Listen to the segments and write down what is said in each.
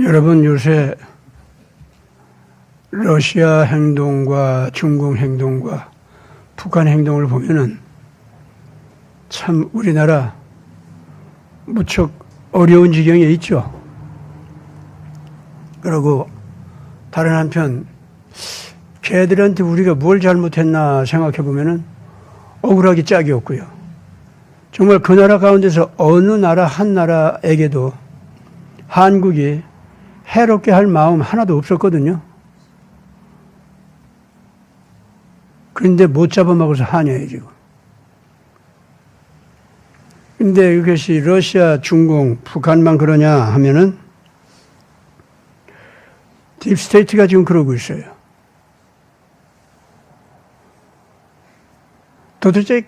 여러분, 요새 러시아 행동과 중국 행동과 북한 행동을 보면은 참 우리나라 무척 어려운 지경에 있죠. 그리고 다른 한편 걔들한테 우리가 뭘 잘못했나 생각해 보면은 억울하기 짝이 없고요. 정말 그 나라 가운데서 어느 나라 한 나라에게도 한국이 해롭게 할 마음 하나도 없었거든요. 그런데 못 잡아먹어서 하냐요, 지금. 근데 이것이 러시아, 중국, 북한만 그러냐 하면은 딥스테이트가 지금 그러고 있어요. 도대체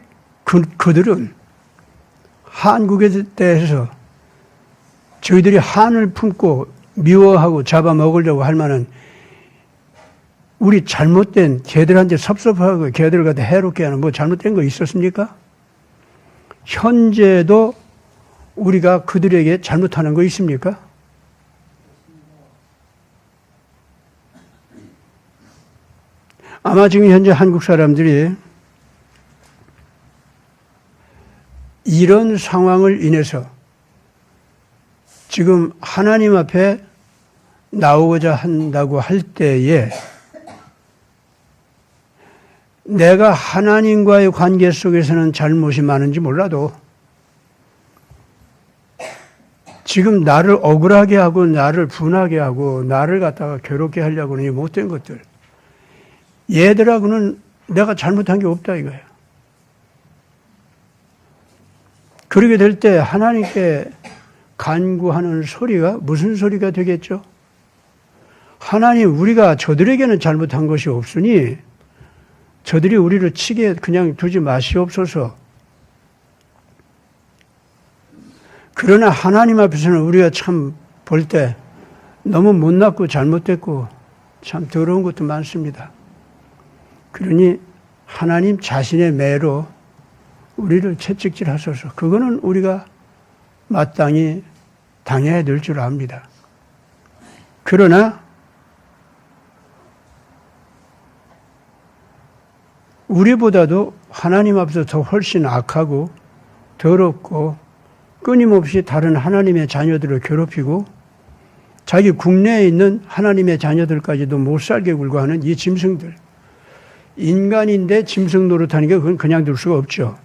그들은 한국에 대해서 저희들이 한을 품고 미워하고 잡아먹으려고 할 만한 우리 잘못된 걔들한테 섭섭하고 걔들 갖다 해롭게 하는 뭐 잘못된 거 있었습니까? 현재도 우리가 그들에게 잘못하는 거 있습니까? 아마 지금 현재 한국 사람들이 이런 상황을 인해서 지금 하나님 앞에 나오고자 한다고 할 때에 내가 하나님과의 관계 속에서는 잘못이 많은지 몰라도 지금 나를 억울하게 하고 나를 분하게 하고 나를 갖다가 괴롭게 하려고 하는 이 못된 것들, 얘들하고는 내가 잘못한 게 없다 이거예요. 그러게 될 때 하나님께 간구하는 소리가 무슨 소리가 되겠죠? 하나님, 우리가 저들에게는 잘못한 것이 없으니 저들이 우리를 치게 그냥 두지 마시옵소서. 그러나 하나님 앞에서는 우리가 참 볼 때 너무 못났고 잘못됐고 참 더러운 것도 많습니다. 그러니 하나님 자신의 매로 우리를 채찍질하소서. 그거는 우리가 마땅히 당해야 될 줄 압니다. 그러나 우리보다도 하나님 앞에서 더 훨씬 악하고 더럽고 끊임없이 다른 하나님의 자녀들을 괴롭히고 자기 국내에 있는 하나님의 자녀들까지도 못 살게 굴고 하는 이 짐승들. 인간인데 짐승 노릇하는 게 그건 그냥 둘 수가 없죠.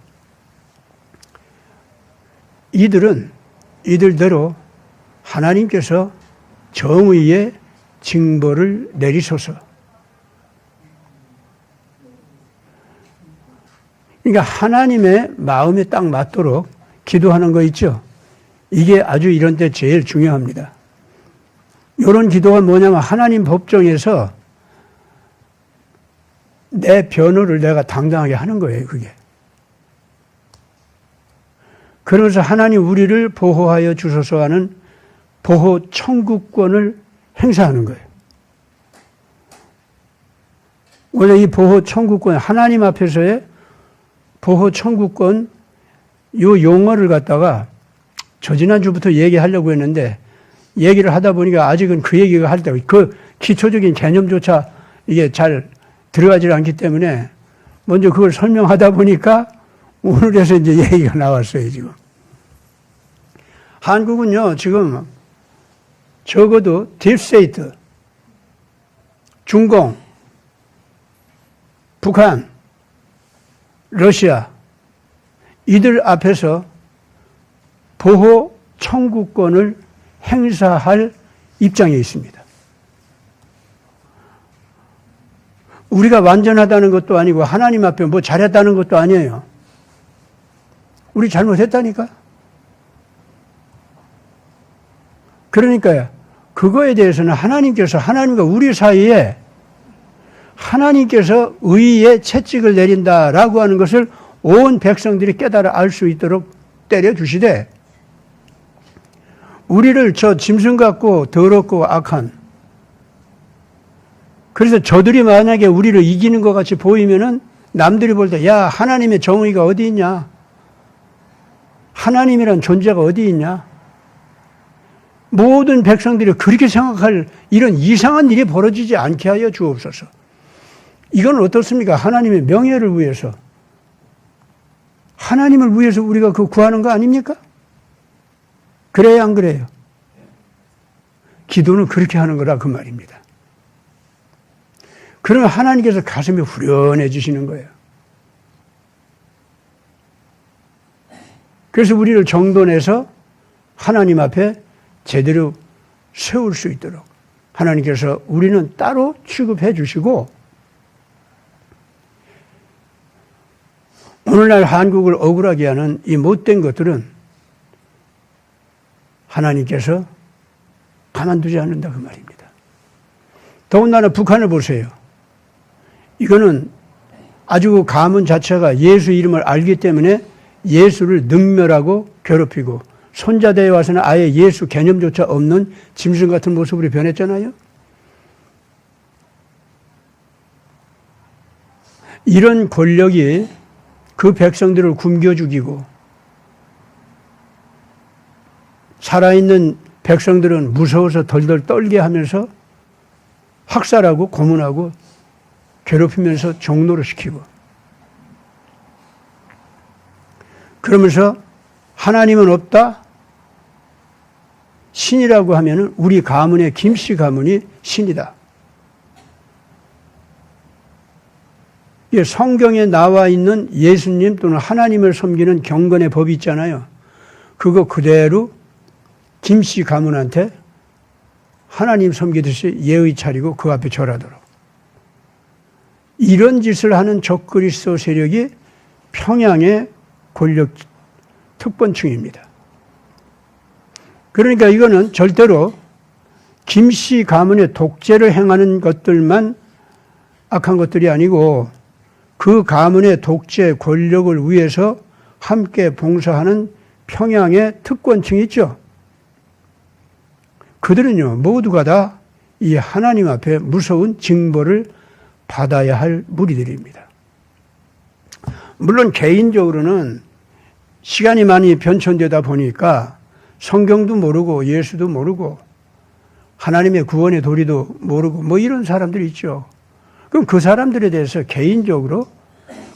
이들은 이들대로 하나님께서 정의의 징벌을 내리소서. 그러니까 하나님의 마음에 딱 맞도록 기도하는 거 있죠. 이게 아주 이런 때 제일 중요합니다. 이런 기도가 뭐냐면 하나님 법정에서 내 변호를 내가 당당하게 하는 거예요, 그게. 그러면서 하나님 우리를 보호하여 주소서 하는 보호 청구권을 행사하는 거예요. 원래 이 보호 청구권, 하나님 앞에서의 보호 청구권, 이 용어를 갖다가 저 지난주부터 얘기하려고 했는데 얘기를 하다 보니까 아직은 그 얘기가 할 때 그 기초적인 개념조차 이게 잘 들어가지 않기 때문에 먼저 그걸 설명하다 보니까 오늘에서 이제 얘기가 나왔어요, 지금. 한국은요, 지금 적어도 딥스테이트, 중공, 북한, 러시아, 이들 앞에서 보호 청구권을 행사할 입장에 있습니다. 우리가 완전하다는 것도 아니고 하나님 앞에 뭐 잘했다는 것도 아니에요. 우리 잘못했다니까. 그러니까요. 그거에 대해서는 하나님께서 하나님과 우리 사이에 하나님께서 의의 채찍을 내린다라고 하는 것을 온 백성들이 깨달아 알 수 있도록 때려주시되 우리를 저 짐승 같고 더럽고 악한 그래서 저들이 만약에 우리를 이기는 것 같이 보이면은 남들이 볼 때 야 하나님의 정의가 어디 있냐? 하나님이란 존재가 어디 있냐? 모든 백성들이 그렇게 생각할 이런 이상한 일이 벌어지지 않게 하여 주옵소서. 이건 어떻습니까? 하나님의 명예를 위해서, 하나님을 위해서 우리가 그 구하는 거 아닙니까? 그래야 안 그래요? 기도는 그렇게 하는 거라 그 말입니다. 그러면 하나님께서 가슴이 후련해지시는 거예요. 그래서 우리를 정돈해서 하나님 앞에 제대로 세울 수 있도록 하나님께서 우리는 따로 취급해 주시고, 오늘날 한국을 억울하게 하는 이 못된 것들은 하나님께서 가만두지 않는다 그 말입니다. 더군다나 북한을 보세요. 이거는 아주 가문 자체가 예수 이름을 알기 때문에 예수를 능멸하고 괴롭히고, 손자대에 와서는 아예 예수 개념조차 없는 짐승 같은 모습으로 변했잖아요. 이런 권력이 그 백성들을 굶겨 죽이고, 살아있는 백성들은 무서워서 덜덜 떨게 하면서 학살하고 고문하고 괴롭히면서 종노를 시키고, 그러면서 하나님은 없다? 신이라고 하면은 우리 가문의 김씨 가문이 신이다. 성경에 나와 있는 예수님 또는 하나님을 섬기는 경건의 법이 있잖아요. 그거 그대로 김씨 가문한테 하나님 섬기듯이 예의 차리고 그 앞에 절하도록. 이런 짓을 하는 적그리스도 세력이 평양의 권력 특권층입니다. 그러니까 이거는 절대로 김씨 가문의 독재를 행하는 것들만 악한 것들이 아니고, 그 가문의 독재 권력을 위해서 함께 봉사하는 평양의 특권층이 있죠. 그들은요, 모두가 다 이 하나님 앞에 무서운 징벌을 받아야 할 무리들입니다. 물론 개인적으로는 시간이 많이 변천되다 보니까 성경도 모르고 예수도 모르고 하나님의 구원의 도리도 모르고 뭐 이런 사람들이 있죠. 그럼 그 사람들에 대해서 개인적으로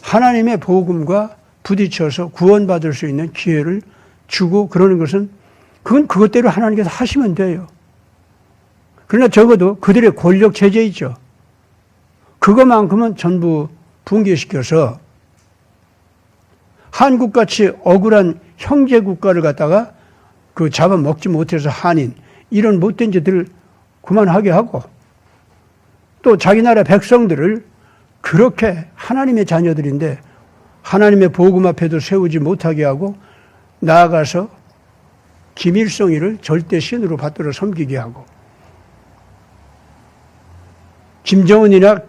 하나님의 복음과 부딪혀서 구원받을 수 있는 기회를 주고 그러는 것은, 그건 그것대로 하나님께서 하시면 돼요. 그러나 적어도 그들의 권력 체제 있죠. 그것만큼은 전부 붕괴시켜서 한국같이 억울한 형제 국가를 갖다가 그 잡아먹지 못해서 한인, 이런 못된 짓들을 그만하게 하고, 또 자기 나라 백성들을 그렇게 하나님의 자녀들인데 하나님의 복음 앞에도 세우지 못하게 하고, 나아가서 김일성이를 절대 신으로 받들어 섬기게 하고, 김정은이나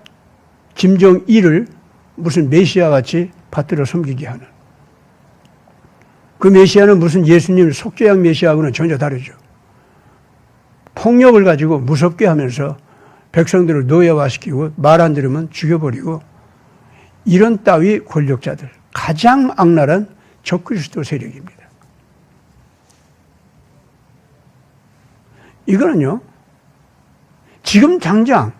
김정일을 무슨 메시아같이 받들어 섬기게 하는, 그 메시아는 무슨 예수님 속죄양 메시아하고는 전혀 다르죠. 폭력을 가지고 무섭게 하면서 백성들을 노예화시키고 말 안 들으면 죽여버리고, 이런 따위 권력자들, 가장 악랄한 적그리스도 세력입니다. 이거는요, 지금 당장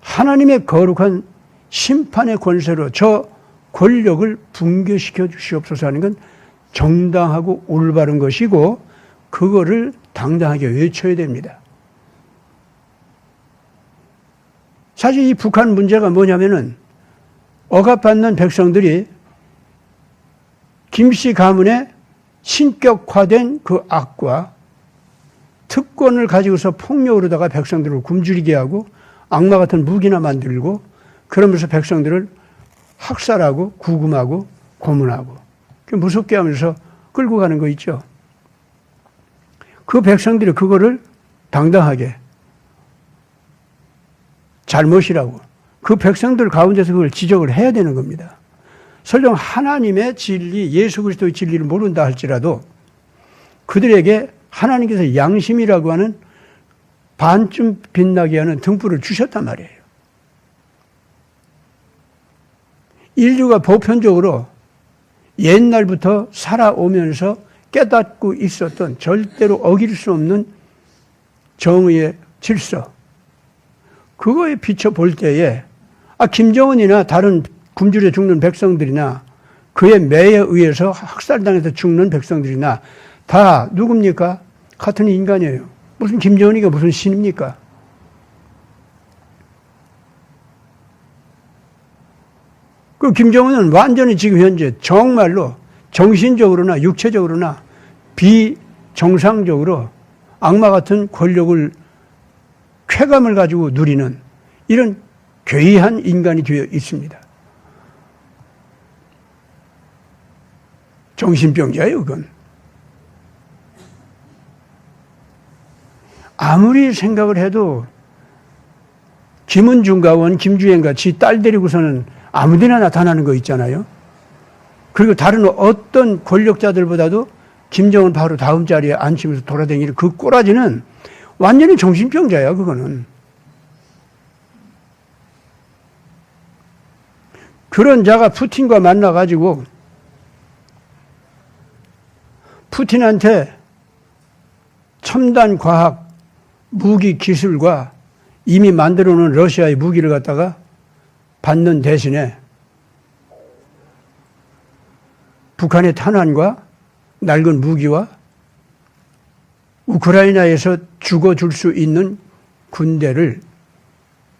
하나님의 거룩한 심판의 권세로 저 권력을 붕괴시켜 주시옵소서 하는 건 정당하고 올바른 것이고, 그거를 당당하게 외쳐야 됩니다. 사실 이 북한 문제가 뭐냐면은, 억압받는 백성들이 김씨 가문의 신격화된 그 악과 특권을 가지고서 폭력으로다가 백성들을 굶주리게 하고 악마 같은 무기나 만들고, 그러면서 백성들을 학살하고 구금하고 고문하고 무섭게 하면서 끌고 가는 거 있죠. 그 백성들이 그거를 당당하게 잘못이라고 그 백성들 가운데서 그걸 지적을 해야 되는 겁니다. 설령 하나님의 진리, 예수 그리스도의 진리를 모른다 할지라도 그들에게 하나님께서 양심이라고 하는 반쯤 빛나게 하는 등불을 주셨단 말이에요. 인류가 보편적으로 옛날부터 살아오면서 깨닫고 있었던 절대로 어길 수 없는 정의의 질서, 그거에 비춰볼 때에 김정은이나 다른 굶주려 죽는 백성들이나 그의 매에 의해서 학살당해서 죽는 백성들이나 다 누굽니까? 같은 인간이에요. 무슨 김정은이가 무슨 신입니까? 그 김정은은 완전히 지금 현재 정말로 정신적으로나 육체적으로나 비정상적으로 악마 같은 권력을 쾌감을 가지고 누리는 이런 괴이한 인간이 되어 있습니다. 정신병자예요, 그건. 아무리 생각을 해도 김은중과 김주행같이 딸 데리고서는 아무데나 나타나는 거 있잖아요. 그리고 다른 어떤 권력자들보다도 김정은 바로 다음 자리에 앉히면서 돌아다니는 그 꼬라지는 완전히 정신병자야, 그거는. 그런 자가 푸틴과 만나가지고 푸틴한테 첨단 과학 무기 기술과 이미 만들어 놓은 러시아의 무기를 갖다가 받는 대신에 북한의 탄환과 낡은 무기와 우크라이나에서 죽어줄 수 있는 군대를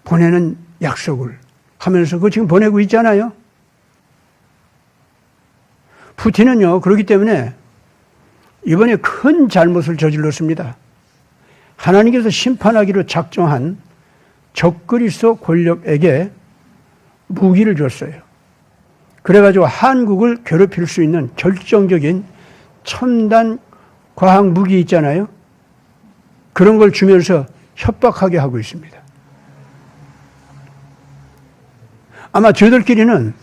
보내는 약속을 하면서 그거 지금 보내고 있잖아요. 푸틴은요, 그렇기 때문에 이번에 큰 잘못을 저질렀습니다. 하나님께서 심판하기로 작정한 적그리스도 권력에게 무기를 줬어요. 그래가지고 한국을 괴롭힐 수 있는 결정적인 첨단 과학 무기 있잖아요. 그런 걸 주면서 협박하게 하고 있습니다. 아마 저들끼리는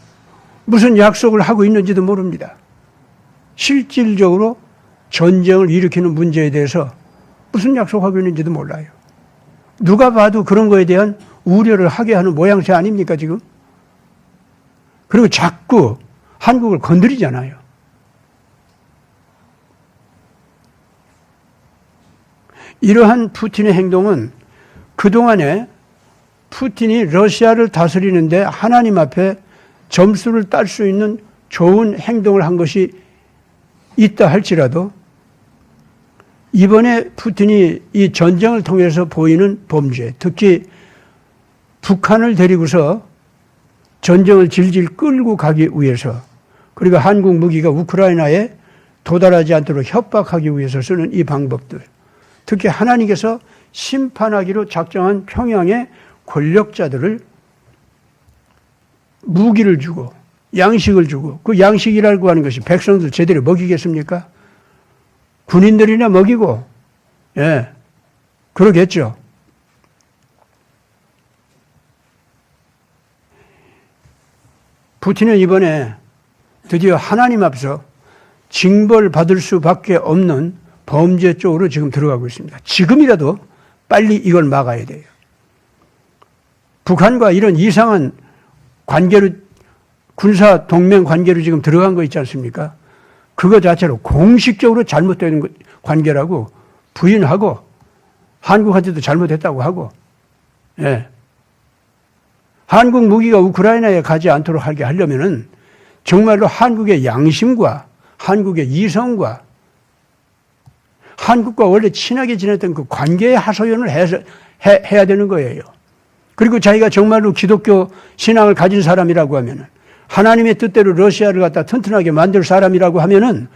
무슨 약속을 하고 있는지도 모릅니다. 실질적으로 전쟁을 일으키는 문제에 대해서 무슨 약속하고 있는지도 몰라요. 누가 봐도 그런 거에 대한 우려를 하게 하는 모양새 아닙니까, 지금? 그리고 자꾸 한국을 건드리잖아요. 이러한 푸틴의 행동은 그동안에 푸틴이 러시아를 다스리는데 하나님 앞에 점수를 딸 수 있는 좋은 행동을 한 것이 있다 할지라도 이번에 푸틴이 이 전쟁을 통해서 보이는 범죄, 특히 북한을 데리고서 전쟁을 질질 끌고 가기 위해서, 그리고 한국 무기가 우크라이나에 도달하지 않도록 협박하기 위해서 쓰는 이 방법들, 특히 하나님께서 심판하기로 작정한 평양의 권력자들을 무기를 주고 양식을 주고, 그 양식이라고 하는 것이 백성들 제대로 먹이겠습니까? 군인들이나 먹이고, 예, 그러겠죠. 푸틴은 이번에 드디어 하나님 앞에서 징벌받을 수밖에 없는 범죄 쪽으로 지금 들어가고 있습니다. 지금이라도 빨리 이걸 막아야 돼요. 북한과 이런 이상한 관계로, 군사 동맹 관계로 지금 들어간 거 있지 않습니까? 그거 자체로 공식적으로 잘못된 관계라고 부인하고, 한국한테도 잘못했다고 하고, 예. 한국 무기가 우크라이나에 가지 않도록 하게 하려면은 정말로 한국의 양심과 한국의 이성과 한국과 원래 친하게 지냈던 그 관계의 하소연을 해야 되는 거예요. 그리고 자기가 정말로 기독교 신앙을 가진 사람이라고 하면은, 하나님의 뜻대로 러시아를 갖다 튼튼하게 만들 사람이라고 하면은,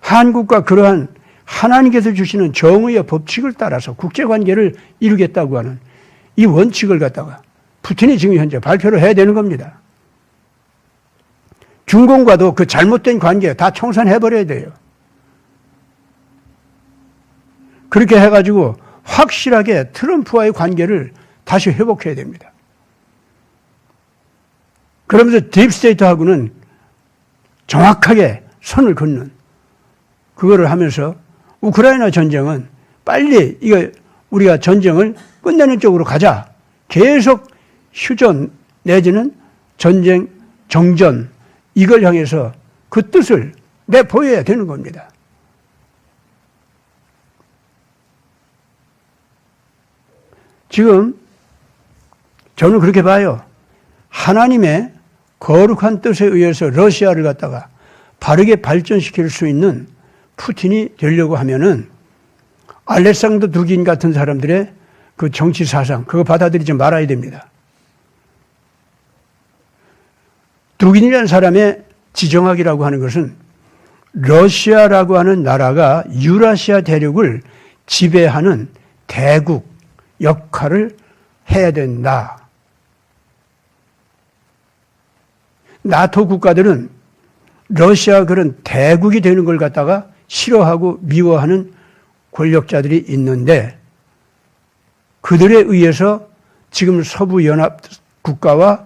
한국과 그러한 하나님께서 주시는 정의의 법칙을 따라서 국제관계를 이루겠다고 하는 이 원칙을 갖다가 푸틴이 지금 현재 발표를 해야 되는 겁니다. 중공과도 그 잘못된 관계 다 청산해버려야 돼요. 그렇게 해가지고 확실하게 트럼프와의 관계를 다시 회복해야 됩니다. 그러면서 딥스테이트하고는 정확하게 선을 긋는 그거를 하면서 우크라이나 전쟁은 빨리 이거 우리가 전쟁을 끝내는 쪽으로 가자. 계속 휴전 내지는 전쟁, 정전 이걸 향해서 그 뜻을 내보여야 되는 겁니다. 지금 저는 그렇게 봐요. 하나님의 거룩한 뜻에 의해서 러시아를 갖다가 바르게 발전시킬 수 있는 푸틴이 되려고 하면은 알렉산더 두긴 같은 사람들의 그 정치 사상, 그거 받아들이지 말아야 됩니다. 두긴이라는 사람의 지정학이라고 하는 것은 러시아라고 하는 나라가 유라시아 대륙을 지배하는 대국 역할을 해야 된다. 나토 국가들은 러시아 그런 대국이 되는 걸 갖다가 싫어하고 미워하는 권력자들이 있는데 그들에 의해서 지금 서부 연합 국가와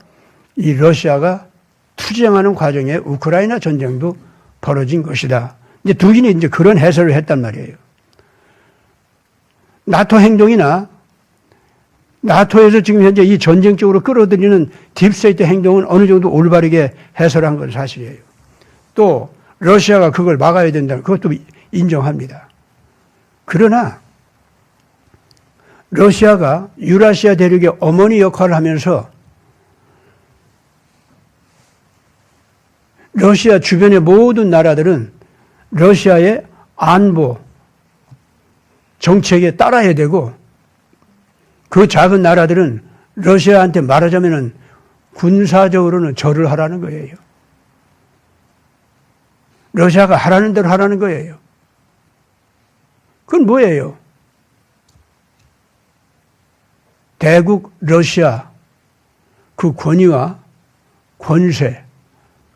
이 러시아가 투쟁하는 과정에 우크라이나 전쟁도 벌어진 것이다. 이제 두긴이 이제 그런 해설을 했단 말이에요. 나토 행동이나 나토에서 지금 현재 이 전쟁 쪽으로 끌어들이는 딥스테이트 행동은 어느 정도 올바르게 해설한 건 사실이에요. 또 러시아가 그걸 막아야 된다는 그것도 인정합니다. 그러나 러시아가 유라시아 대륙의 어머니 역할을 하면서 러시아 주변의 모든 나라들은 러시아의 안보 정책에 따라야 되고 그 작은 나라들은 러시아한테 말하자면은 군사적으로는 절을 하라는 거예요. 러시아가 하라는 대로 하라는 거예요. 그건 뭐예요? 대국 러시아 그 권위와 권세,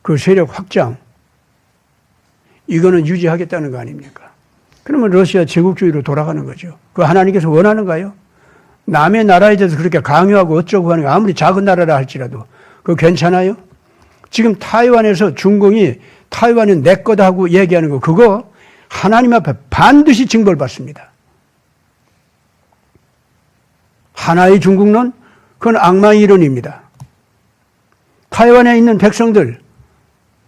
그 세력 확장 이거는 유지하겠다는 거 아닙니까? 그러면 러시아 제국주의로 돌아가는 거죠. 그거 하나님께서 원하는가요? 남의 나라에 대해서 그렇게 강요하고 어쩌고 하는 거 아무리 작은 나라라 할지라도 그거 괜찮아요? 지금 타이완에서 중공이 타이완은 내 거다 하고 얘기하는 거 그거 하나님 앞에 반드시 징벌받습니다. 하나의 중국론 그건 악마의 이론입니다. 타이완에 있는 백성들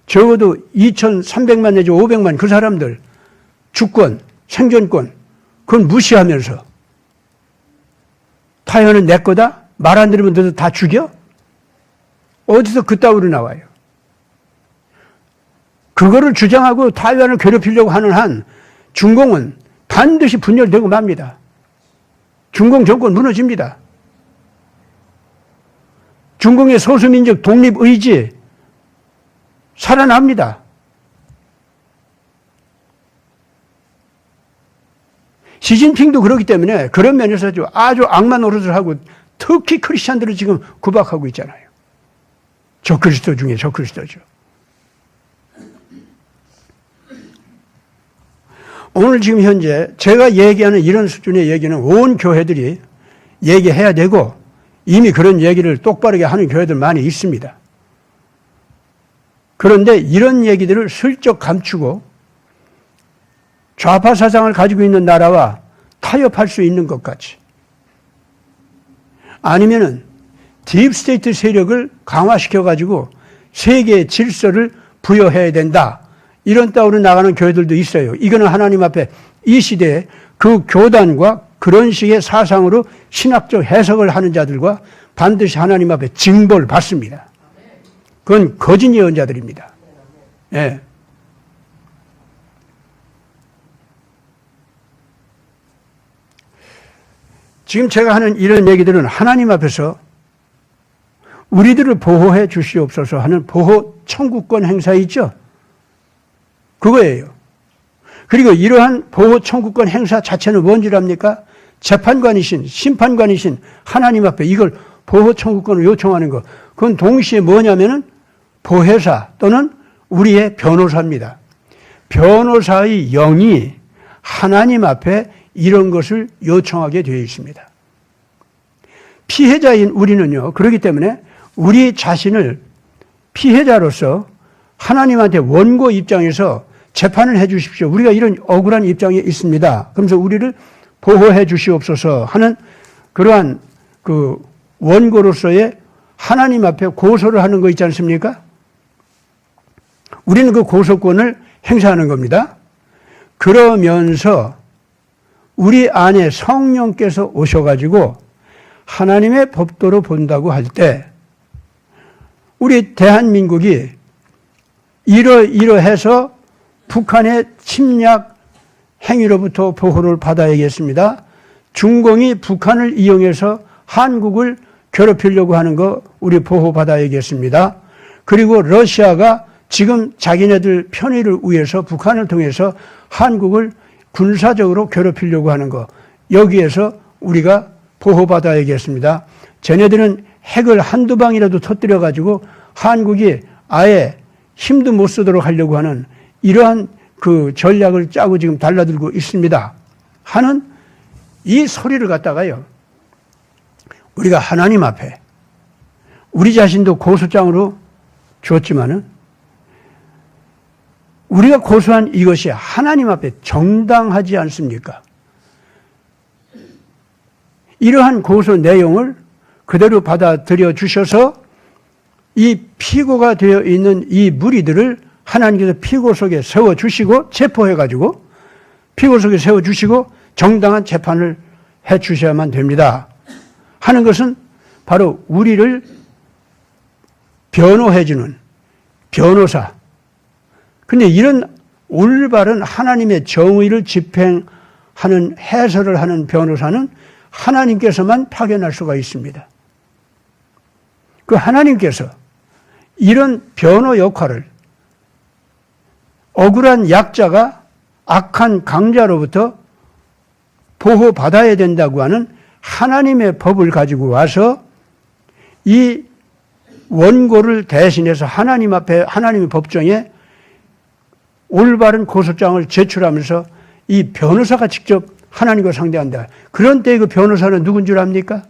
적어도 2,300만 내지 500만 그 사람들 주권, 생존권 그건 무시하면서 타이완은 내 거다? 말 안 들으면 너도 다 죽여? 어디서 그따위로 나와요? 그거를 주장하고 타이완을 괴롭히려고 하는 한 중공은 반드시 분열되고 맙니다. 중공 정권 무너집니다. 중공의 소수민족 독립의지 살아납니다. 시진핑도 그렇기 때문에 그런 면에서 아주 악마 노릇을 하고 특히 크리스찬들을 지금 구박하고 있잖아요. 적그리스도 중에 적그리스도죠. 오늘 지금 현재 제가 얘기하는 이런 수준의 얘기는 온 교회들이 얘기해야 되고 이미 그런 얘기를 똑바르게 하는 교회들 많이 있습니다. 그런데 이런 얘기들을 슬쩍 감추고 좌파 사상을 가지고 있는 나라와 타협할 수 있는 것 같이 아니면은 딥스테이트 세력을 강화시켜가지고 세계의 질서를 부여해야 된다. 이런 따위로 나가는 교회들도 있어요. 이거는 하나님 앞에 이 시대에 그 교단과 그런 식의 사상으로 신학적 해석을 하는 자들과 반드시 하나님 앞에 징벌을 받습니다. 그건 거짓 예언자들입니다. 예. 지금 제가 하는 이런 얘기들은 하나님 앞에서 우리들을 보호해 주시옵소서 하는 보호 청구권 행사 있죠? 그거예요. 그리고 이러한 보호 청구권 행사 자체는 뭔지 압니까? 재판관이신, 심판관이신 하나님 앞에 이걸 보호 청구권을 요청하는 것. 그건 동시에 뭐냐면은 보혜사 또는 우리의 변호사입니다. 변호사의 영이 하나님 앞에 이런 것을 요청하게 되어 있습니다. 피해자인 우리는요, 그렇기 때문에 우리 자신을 피해자로서 하나님한테 원고 입장에서 재판을 해 주십시오. 우리가 이런 억울한 입장에 있습니다. 그러면서 우리를 보호해 주시옵소서 하는 그러한 그 원고로서의 하나님 앞에 고소를 하는 거 있지 않습니까? 우리는 그 고소권을 행사하는 겁니다. 그러면서 우리 안에 성령께서 오셔가지고 하나님의 법도로 본다고 할 때 우리 대한민국이 이러해서 북한의 침략 행위로부터 보호를 받아야겠습니다. 중공이 북한을 이용해서 한국을 괴롭히려고 하는 거 우리 보호받아야겠습니다. 그리고 러시아가 지금 자기네들 편의를 위해서 북한을 통해서 한국을 군사적으로 괴롭히려고 하는 거 여기에서 우리가 보호받아야겠습니다. 쟤네들은 핵을 한두 방이라도 터뜨려가지고 한국이 아예 힘도 못 쓰도록 하려고 하는 이러한 그 전략을 짜고 지금 달라들고 있습니다. 하는 이 소리를 갖다가요. 우리가 하나님 앞에 우리 자신도 고소장으로 줬지만은 우리가 고소한 이것이 하나님 앞에 정당하지 않습니까? 이러한 고소 내용을 그대로 받아들여 주셔서 이 피고가 되어 있는 이 무리들을 하나님께서 피고 속에 세워주시고 체포해가지고 피고 속에 세워주시고 정당한 재판을 해주셔야만 됩니다. 하는 것은 바로 우리를 변호해주는 변호사. 근데 이런 올바른 하나님의 정의를 집행하는 해설을 하는 변호사는 하나님께서만 파견할 수가 있습니다. 그 하나님께서 이런 변호 역할을 억울한 약자가 악한 강자로부터 보호받아야 된다고 하는 하나님의 법을 가지고 와서 이 원고를 대신해서 하나님 앞에 하나님의 법정에 올바른 고소장을 제출하면서 이 변호사가 직접 하나님과 상대한다. 그런 때 그 변호사는 누군 줄 압니까?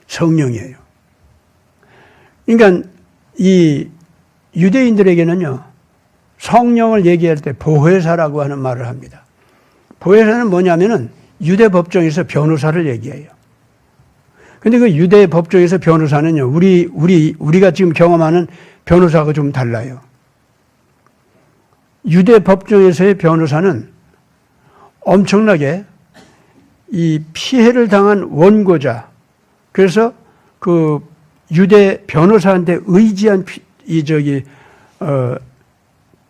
성령이에요. 그러니까 이 유대인들에게는요, 성령을 얘기할 때 보혜사라고 하는 말을 합니다. 보혜사는 뭐냐면은 유대 법정에서 변호사를 얘기해요. 근데 그 유대 법정에서 변호사는요, 우리가 지금 경험하는 변호사하고 좀 달라요. 유대 법정에서의 변호사는 엄청나게 이 피해를 당한 원고자, 그래서 그 유대 변호사한테 의지한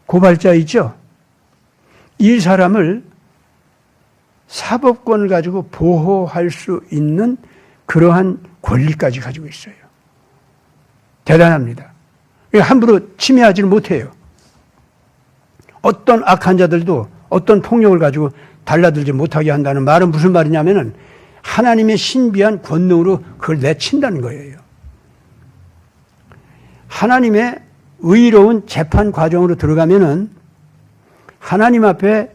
고발자 있죠? 이 사람을 사법권을 가지고 보호할 수 있는 그러한 권리까지 가지고 있어요. 대단합니다. 함부로 침해하지는 못해요. 어떤 악한 자들도 어떤 폭력을 가지고 달라들지 못하게 한다는 말은 무슨 말이냐면은 하나님의 신비한 권능으로 그걸 내친다는 거예요. 하나님의 의로운 재판 과정으로 들어가면은 하나님 앞에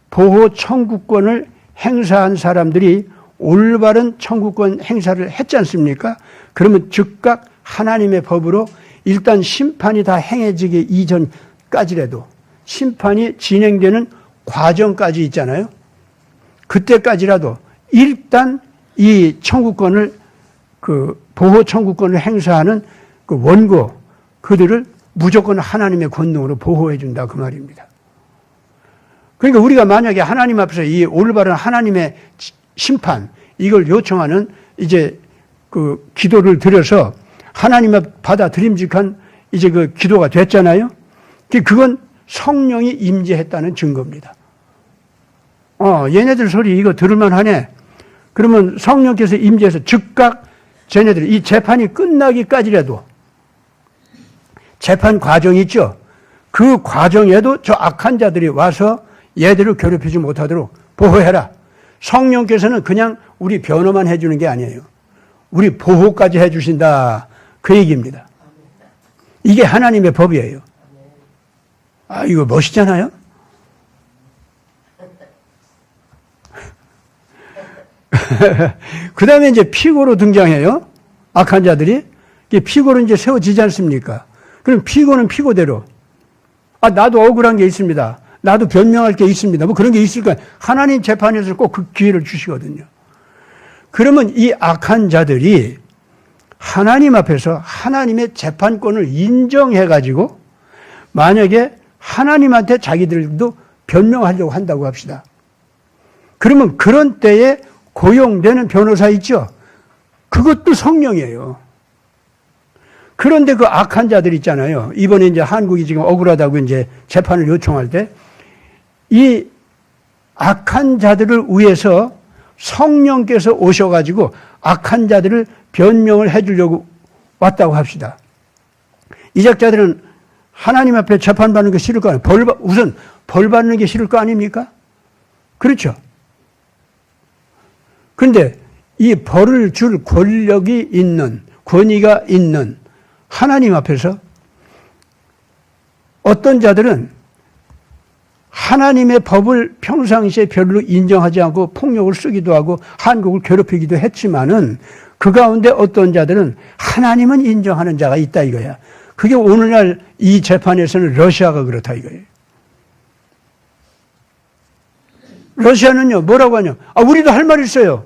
보호 청구권을 행사한 사람들이 올바른 청구권 행사를 했지 않습니까? 그러면 즉각 하나님의 법으로 일단 심판이 다 행해지기 이전까지라도 심판이 진행되는 과정까지 있잖아요. 그때까지라도 일단 이 청구권을 보호 청구권을 행사하는 그 원고 그들을 무조건 하나님의 권능으로 보호해 준다 그 말입니다. 그러니까 우리가 만약에 하나님 앞에서 이 올바른 하나님의 심판 이걸 요청하는 이제 그 기도를 드려서 하나님 앞 받아들임직한 이제 그 기도가 됐잖아요. 그건 성령이 임재했다는 증거입니다. 얘네들 소리 이거 들을만 하네. 그러면 성령께서 임재해서 즉각 쟤네들 이 재판이 끝나기까지라도 재판 과정이 있죠. 그 과정에도 저 악한 자들이 와서 얘들을 괴롭히지 못하도록 보호해라. 성령께서는 그냥 우리 변호만 해주는 게 아니에요. 우리 보호까지 해주신다. 그 얘기입니다. 이게 하나님의 법이에요. 이거 멋있잖아요? 그 다음에 이제 피고로 등장해요. 악한 자들이. 피고로 이제 세워지지 않습니까? 그럼 피고는 피고대로. 나도 억울한 게 있습니다. 나도 변명할 게 있습니다. 뭐 그런 게 있을 거야. 하나님 재판에서 꼭 그 기회를 주시거든요. 그러면 이 악한 자들이 하나님 앞에서 하나님의 재판권을 인정해가지고 만약에 하나님한테 자기들도 변명하려고 한다고 합시다. 그러면 그런 때에 고용되는 변호사 있죠? 그것도 성령이에요. 그런데 그 악한 자들 있잖아요. 이번에 이제 한국이 지금 억울하다고 이제 재판을 요청할 때 이 악한 자들을 위해서 성령께서 오셔가지고 악한 자들을 변명을 해주려고 왔다고 합시다. 이 작자들은 하나님 앞에 재판받는 게 싫을 거 아니에요. 우선 벌 받는 게 싫을 거 아닙니까? 그렇죠. 그런데 이 벌을 줄 권력이 있는, 권위가 있는 하나님 앞에서 어떤 자들은 하나님의 법을 평상시에 별로 인정하지 않고 폭력을 쓰기도 하고 한국을 괴롭히기도 했지만은 그 가운데 어떤 자들은 하나님은 인정하는 자가 있다 이거야. 그게 오늘날 이 재판에서는 러시아가 그렇다 이거예요. 러시아는요, 뭐라고 하냐. 우리도 할 말 있어요.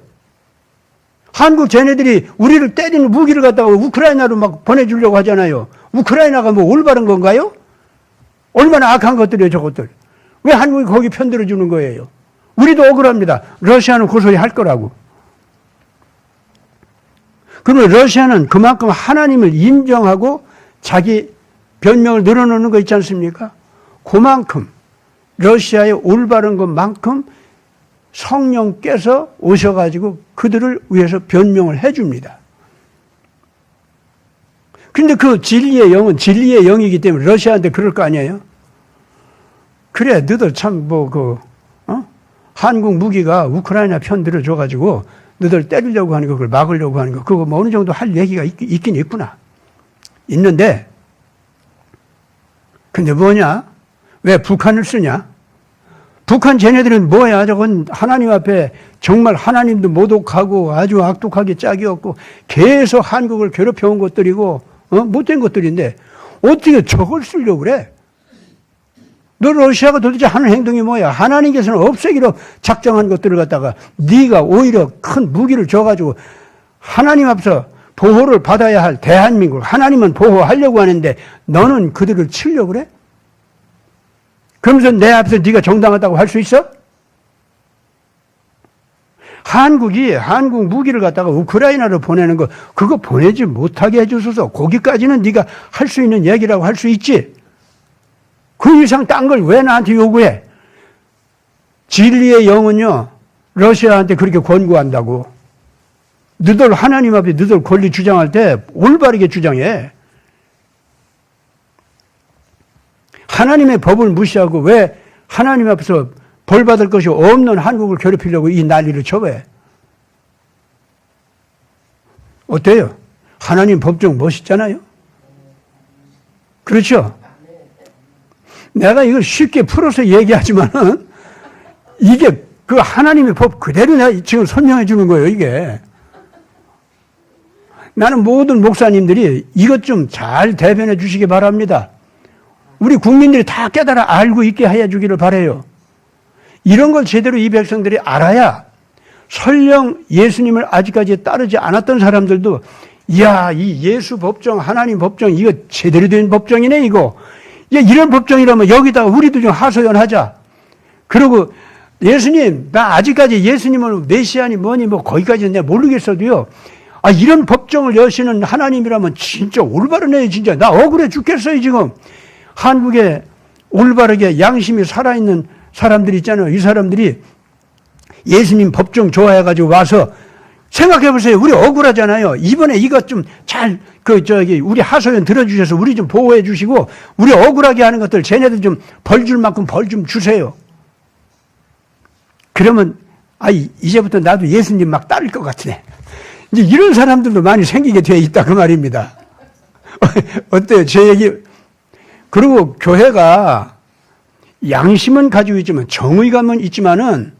한국 쟤네들이 우리를 때리는 무기를 갖다가 우크라이나로 막 보내주려고 하잖아요. 우크라이나가 뭐 올바른 건가요? 얼마나 악한 것들이에요, 저것들. 왜 한국이 거기 편들어주는 거예요? 우리도 억울합니다. 러시아는 고소히 할 거라고. 그러면 러시아는 그만큼 하나님을 인정하고 자기 변명을 늘어놓는 거 있지 않습니까? 그만큼 러시아의 올바른 것만큼 성령께서 오셔가지고 그들을 위해서 변명을 해줍니다. 근데 그 진리의 영은 진리의 영이기 때문에 러시아한테 그럴 거 아니에요? 그래, 너들 참 한국 무기가 우크라이나 편 들어줘가지고 너들 때리려고 하는 거, 그걸 막으려고 하는 거, 그거 뭐 어느 정도 할 얘기가 있긴 있구나. 있는데, 근데 뭐냐? 왜 북한을 쓰냐? 북한 쟤네들은 뭐야? 저건 하나님 앞에 정말 하나님도 모독하고 아주 악독하게 짝이었고 계속 한국을 괴롭혀온 것들이고 못된 것들인데 어떻게 저걸 쓰려고 그래? 너 러시아가 도대체 하는 행동이 뭐야? 하나님께서는 없애기로 작정한 것들을 갖다가 네가 오히려 큰 무기를 줘가지고 하나님 앞에서 보호를 받아야 할 대한민국, 하나님은 보호하려고 하는데 너는 그들을 치려고 그래? 그러면서 내 앞에서 네가 정당하다고 할 수 있어? 한국이 한국 무기를 갖다가 우크라이나로 보내는 거 그거 보내지 못하게 해주소서. 거기까지는 네가 할 수 있는 얘기라고 할 수 있지. 그 이상 딴 걸 왜 나한테 요구해? 진리의 영은요, 러시아한테 그렇게 권고한다고. 너들 하나님 앞에 너들 권리 주장할 때 올바르게 주장해. 하나님의 법을 무시하고 왜 하나님 앞에서 벌 받을 것이 없는 한국을 괴롭히려고 이 난리를 쳐왜? 어때요? 하나님 법정 멋있잖아요? 그렇죠? 내가 이걸 쉽게 풀어서 얘기하지만은 이게 그 하나님의 법 그대로 내가 지금 설명해 주는 거예요, 이게. 나는 모든 목사님들이 이것 좀 잘 대변해 주시기 바랍니다. 우리 국민들이 다 깨달아 알고 있게 해 주기를 바라요. 이런 걸 제대로 이 백성들이 알아야 설령 예수님을 아직까지 따르지 않았던 사람들도 이야, 이 예수 법정, 하나님 법정, 이거 제대로 된 법정이네, 이거. 이런 법정이라면 여기다가 우리도 좀 하소연하자. 그리고 예수님, 나 아직까지 예수님을 메시아니 뭐니 뭐 거기까지는 내가 모르겠어도요. 이런 법정을 여시는 하나님이라면 진짜 올바르네, 진짜. 나 억울해 죽겠어요, 지금. 한국에 올바르게 양심이 살아있는 사람들 있잖아요. 이 사람들이 예수님 법정 좋아해가지고 와서 생각해보세요. 우리 억울하잖아요. 이번에 이것 좀 잘, 우리 하소연 들어주셔서 우리 좀 보호해 주시고, 우리 억울하게 하는 것들, 쟤네들 좀 벌 줄 만큼 벌 좀 주세요. 그러면, 이제부터 나도 예수님 막 따를 것 같으네. 이제 이런 사람들도 많이 생기게 돼 있다, 그 말입니다. 어때요? 제 얘기. 그리고 교회가 양심은 가지고 있지만, 정의감은 있지만은,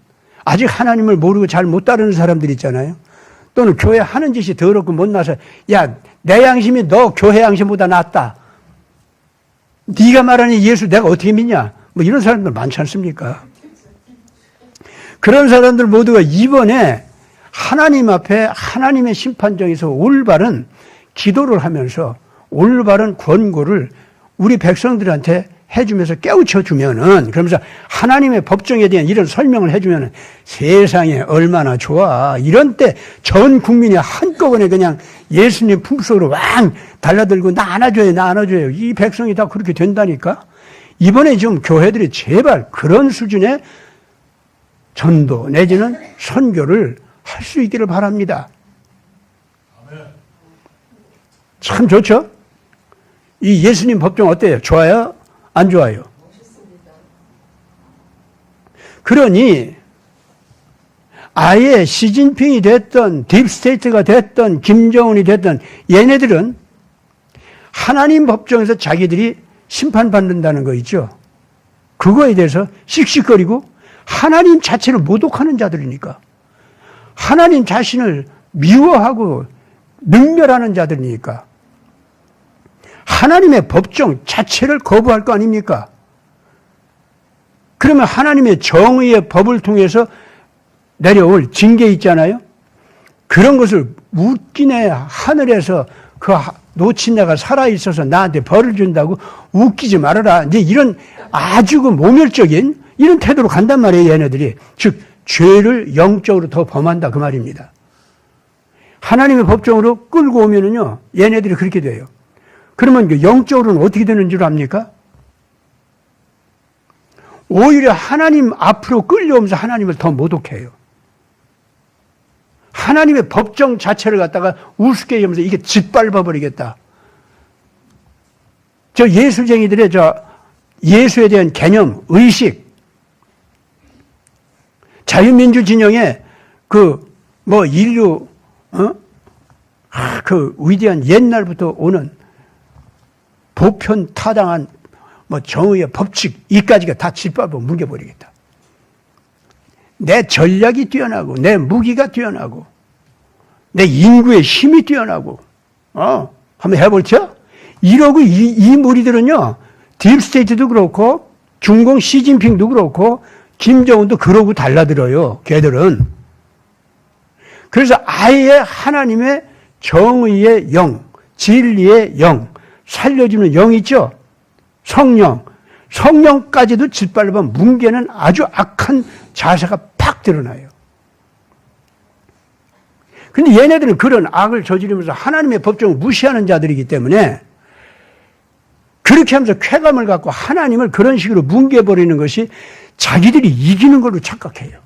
아직 하나님을 모르고 잘 못 따르는 사람들 있잖아요. 또는 교회 하는 짓이 더럽고 못나서 야, 내 양심이 너 교회 양심보다 낫다. 네가 말하는 예수 내가 어떻게 믿냐. 뭐 이런 사람들 많지 않습니까? 그런 사람들 모두가 이번에 하나님 앞에 하나님의 심판정에서 올바른 기도를 하면서 올바른 권고를 우리 백성들한테 해주면서 깨우쳐주면은, 그러면서 하나님의 법정에 대한 이런 설명을 해주면은 세상에 얼마나 좋아. 이런 때 전 국민이 한꺼번에 그냥 예수님 품속으로 왕 달라들고 나 안아줘요, 나 안아줘요. 이 백성이 다 그렇게 된다니까? 이번에 좀 교회들이 제발 그런 수준의 전도 내지는 선교를 할 수 있기를 바랍니다. 참 좋죠? 이 예수님 법정 어때요? 좋아요? 안 좋아요? 그러니 아예 시진핑이 됐던 딥스테이트가 됐던 김정은이 됐던 얘네들은 하나님 법정에서 자기들이 심판받는다는 거 있죠. 그거에 대해서 씩씩거리고 하나님 자체를 모독하는 자들이니까, 하나님 자신을 미워하고 능멸하는 자들이니까 하나님의 법정 자체를 거부할 거 아닙니까? 그러면 하나님의 정의의 법을 통해서 내려올 징계 있잖아요. 그런 것을 웃기네 하늘에서 그 놓친 내가 살아있어서 나한테 벌을 준다고 웃기지 말아라. 이제 이런 아주 그 모멸적인 이런 태도로 간단 말이에요, 얘네들이. 즉 죄를 영적으로 더 범한다 그 말입니다. 하나님의 법정으로 끌고 오면은요, 얘네들이 그렇게 돼요. 그러면 영적으로는 어떻게 되는 줄 압니까? 오히려 하나님 앞으로 끌려오면서 하나님을 더 모독해요. 하나님의 법정 자체를 갖다가 우습게 여기면서 이게 짓밟아 버리겠다. 저 예수쟁이들의 저 예수에 대한 개념, 의식, 자유민주 진영의 그 뭐 인류 그 위대한 옛날부터 오는 보편 타당한 뭐 정의의 법칙 이까지가 다 짓밟아 뭉개버리겠다. 내 전략이 뛰어나고 내 무기가 뛰어나고 내 인구의 힘이 뛰어나고 한번 해볼죠? 이러고 이 무리들은요, 딥스테이트도 그렇고 중공 시진핑도 그렇고 김정은도 그러고 달라들어요. 걔들은. 그래서 아예 하나님의 정의의 영, 진리의 영, 살려주는 영 있죠? 성령까지도 짓밟아 뭉개는 아주 악한 자세가 팍 드러나요. 근데 얘네들은 그런 악을 저지르면서 하나님의 법정을 무시하는 자들이기 때문에 그렇게 하면서 쾌감을 갖고 하나님을 그런 식으로 뭉개버리는 것이 자기들이 이기는 걸로 착각해요.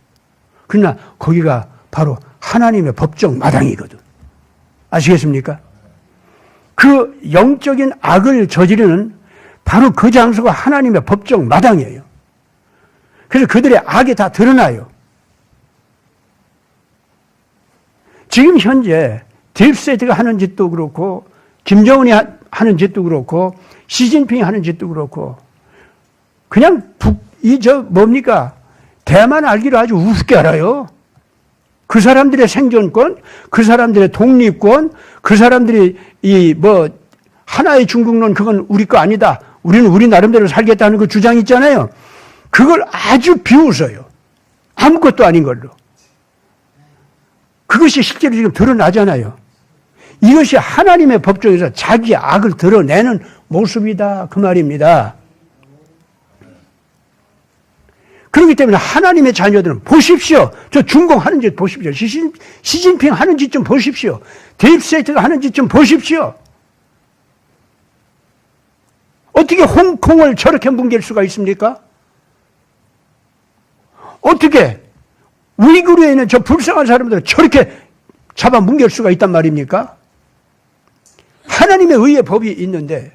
그러나 거기가 바로 하나님의 법정 마당이거든. 아시겠습니까? 그 영적인 악을 저지르는 바로 그 장소가 하나님의 법정 마당이에요. 그래서 그들의 악이 다 드러나요. 지금 현재 딥스테이트가 하는 짓도 그렇고 김정은이 하는 짓도 그렇고 시진핑이 하는 짓도 그렇고 그냥 뭡니까? 대만 알기로 아주 우습게 알아요. 그 사람들의 생존권, 그 사람들의 독립권, 그 사람들이 하나의 중국론 그건 우리 거 아니다. 우리는 우리 나름대로 살겠다는 그 주장 있잖아요. 그걸 아주 비웃어요. 아무것도 아닌 걸로. 그것이 실제로 지금 드러나잖아요. 이것이 하나님의 법정에서 자기의 악을 드러내는 모습이다 그 말입니다. 그렇기 때문에 하나님의 자녀들은 보십시오. 저 중공 하는 짓 보십시오. 시진핑 하는 짓 좀 보십시오. 딥스테이트가 하는 짓 좀 보십시오. 어떻게 홍콩을 저렇게 뭉갤 수가 있습니까? 어떻게 우이구르에 있는 저 불쌍한 사람들을 저렇게 잡아 뭉갤 수가 있단 말입니까? 하나님의 의의 법이 있는데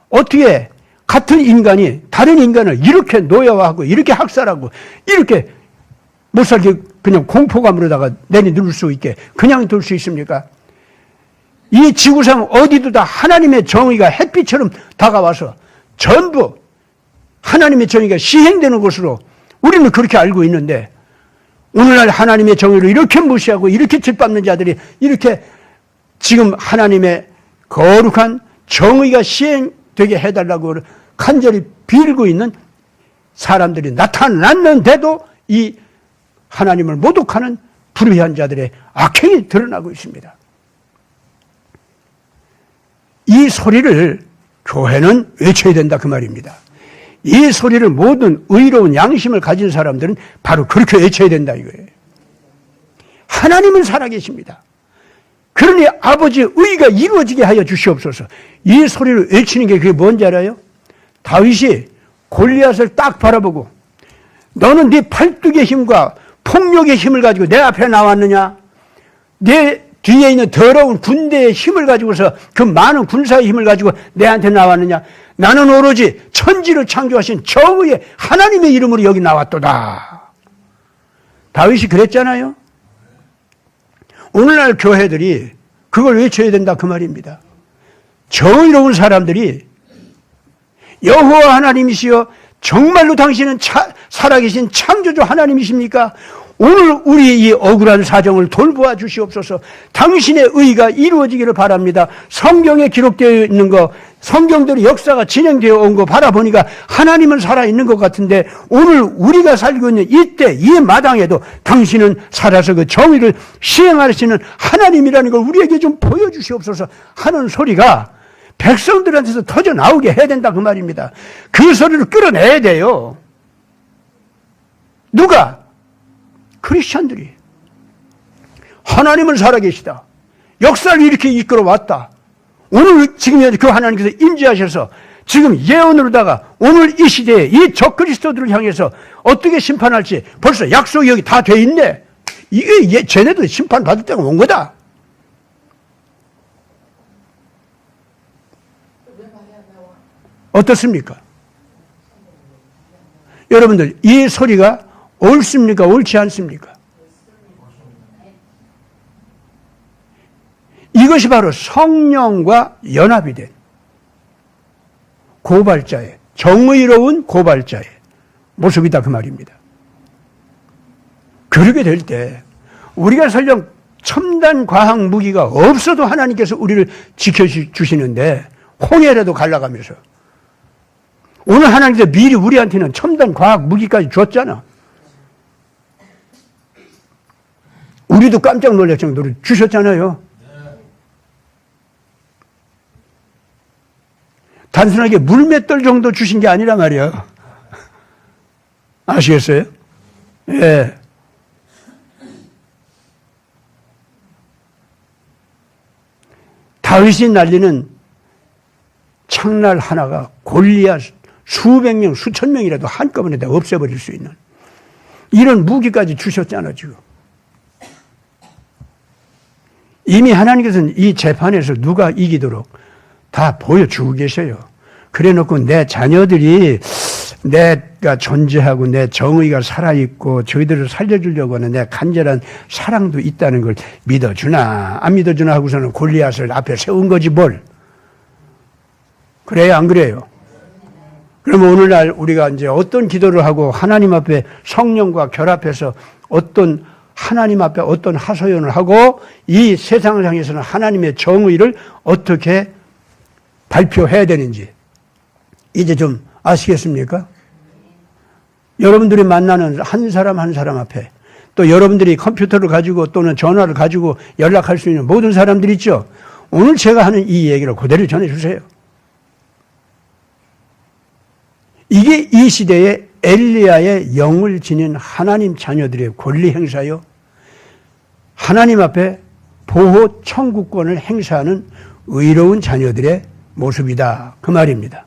어떻게 같은 인간이 다른 인간을 이렇게 노예화하고 이렇게 학살하고 이렇게 못 살게 그냥 공포감으로다가 내버릴 수 있게 그냥 둘 수 있습니까? 이 지구상 어디도 다 하나님의 정의가 햇빛처럼 다가와서 전부 하나님의 정의가 시행되는 곳으로 우리는 그렇게 알고 있는데 오늘날 하나님의 정의를 이렇게 무시하고 이렇게 짓밟는 자들이 이렇게 지금 하나님의 거룩한 정의가 시행되게 해달라고 간절히 빌고 있는 사람들이 나타났는데도 이 하나님을 모독하는 불의한 자들의 악행이 드러나고 있습니다. 이 소리를 교회는 외쳐야 된다 그 말입니다. 이 소리를 모든 의로운 양심을 가진 사람들은 바로 그렇게 외쳐야 된다 이거예요. 하나님은 살아계십니다. 그러니 아버지의 의가 이루어지게 하여 주시옵소서. 이 소리를 외치는 게 그게 뭔지 알아요? 다윗이 골리앗을 딱 바라보고 너는 네 팔뚝의 힘과 폭력의 힘을 가지고 내 앞에 나왔느냐? 내 뒤에 있는 더러운 군대의 힘을 가지고서 그 많은 군사의 힘을 가지고 내한테 나왔느냐? 나는 오로지 천지를 창조하신 정의의 하나님의 이름으로 여기 나왔도다. 다윗이 그랬잖아요. 오늘날 교회들이 그걸 외쳐야 된다 그 말입니다. 정의로운 사람들이 여호와 하나님이시여 정말로 당신은 살아계신 창조주 하나님이십니까? 오늘 우리 이 억울한 사정을 돌보아 주시옵소서. 당신의 의가 이루어지기를 바랍니다. 성경에 기록되어 있는 거, 성경대로 역사가 진행되어 온 거 바라보니까 하나님은 살아있는 것 같은데 오늘 우리가 살고 있는 이때 이 마당에도 당신은 살아서 그 정의를 시행하시는 하나님이라는 걸 우리에게 좀 보여주시옵소서 하는 소리가 백성들한테서 터져 나오게 해야 된다 그 말입니다. 그 소리를 끌어내야 돼요. 누가? 크리스천들이. 하나님은 살아계시다. 역사를 이렇게 이끌어왔다. 오늘 지금 그 하나님께서 임재하셔서 지금 예언으로다가 오늘 이 시대에 이 적그리스도들을 향해서 어떻게 심판할지 벌써 약속이 여기 다 돼 있네. 이게 쟤네들 심판받을 때가 온 거다. 어떻습니까? 여러분들 이 소리가 옳습니까? 옳지 않습니까? 이것이 바로 성령과 연합이 된 고발자의 정의로운 고발자의 모습이다 그 말입니다. 그렇게 될 때 우리가 설령 첨단 과학 무기가 없어도 하나님께서 우리를 지켜주시는데 홍해라도 갈라가면서 오늘 하나님께서 미리 우리한테는 첨단 과학 무기까지 줬잖아. 우리도 깜짝 놀랄 정도로 주셨잖아요. 단순하게 물맷돌 정도 주신 게 아니라 말이야. 아시겠어요? 예. 다윗이 날리는 창날 하나가 골리앗 수백 명, 수천 명이라도 한꺼번에 다 없애버릴 수 있는 이런 무기까지 주셨잖아, 지금. 이미 하나님께서는 이 재판에서 누가 이기도록 다 보여주고 계셔요. 그래 놓고 내 자녀들이 내가 존재하고 내 정의가 살아있고 저희들을 살려주려고 하는 내 간절한 사랑도 있다는 걸 믿어주나 안 믿어주나 하고서는 골리앗을 앞에 세운 거지 뭘. 그래요 안 그래요? 그러면 오늘날 우리가 이제 어떤 기도를 하고 하나님 앞에 성령과 결합해서 어떤 하나님 앞에 어떤 하소연을 하고 이 세상을 향해서는 하나님의 정의를 어떻게 발표해야 되는지 이제 좀 아시겠습니까? 여러분들이 만나는 한 사람 한 사람 앞에 또 여러분들이 컴퓨터를 가지고 또는 전화를 가지고 연락할 수 있는 모든 사람들 있죠? 오늘 제가 하는 이 얘기를 그대로 전해주세요. 이게 이 시대의 엘리야의 영을 지닌 하나님 자녀들의 권리 행사요. 하나님 앞에 보호 청구권을 행사하는 의로운 자녀들의 모습이다. 그 말입니다.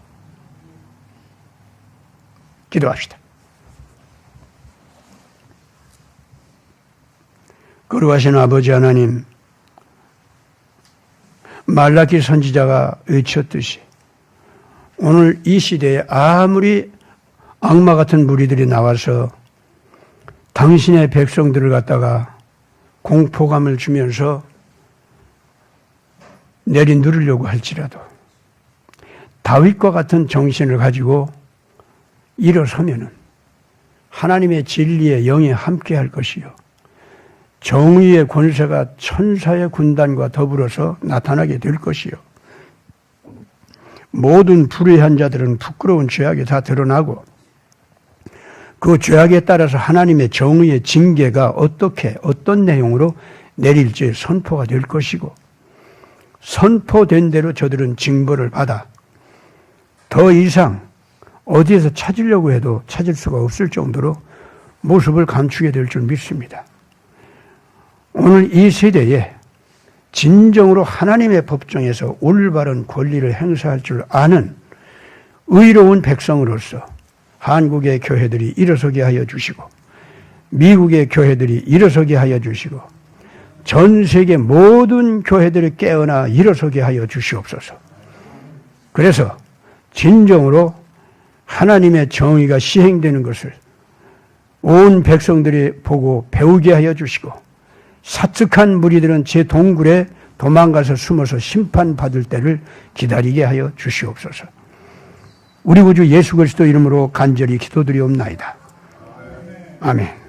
기도합시다. 거룩하신 아버지 하나님, 말라기 선지자가 외쳤듯이 오늘 이 시대에 아무리 악마 같은 무리들이 나와서 당신의 백성들을 갖다가 공포감을 주면서 내리누르려고 할지라도 다윗과 같은 정신을 가지고 일어서면은 하나님의 진리의 영에 함께할 것이요 정의의 권세가 천사의 군단과 더불어서 나타나게 될 것이요 모든 불의한 자들은 부끄러운 죄악이 다 드러나고 그 죄악에 따라서 하나님의 정의의 징계가 어떻게 어떤 내용으로 내릴지 선포가 될 것이고 선포된 대로 저들은 징벌을 받아 더 이상 어디에서 찾으려고 해도 찾을 수가 없을 정도로 모습을 감추게 될 줄 믿습니다. 오늘 이 세대에 진정으로 하나님의 법정에서 올바른 권리를 행사할 줄 아는 의로운 백성으로서 한국의 교회들이 일어서게 하여 주시고 미국의 교회들이 일어서게 하여 주시고 전 세계 모든 교회들이 깨어나 일어서게 하여 주시옵소서. 그래서 진정으로 하나님의 정의가 시행되는 것을 온 백성들이 보고 배우게 하여 주시고 사특한 무리들은 제 동굴에 도망가서 숨어서 심판받을 때를 기다리게 하여 주시옵소서. 우리 구주 예수 그리스도 이름으로 간절히 기도드리옵나이다. 아멘.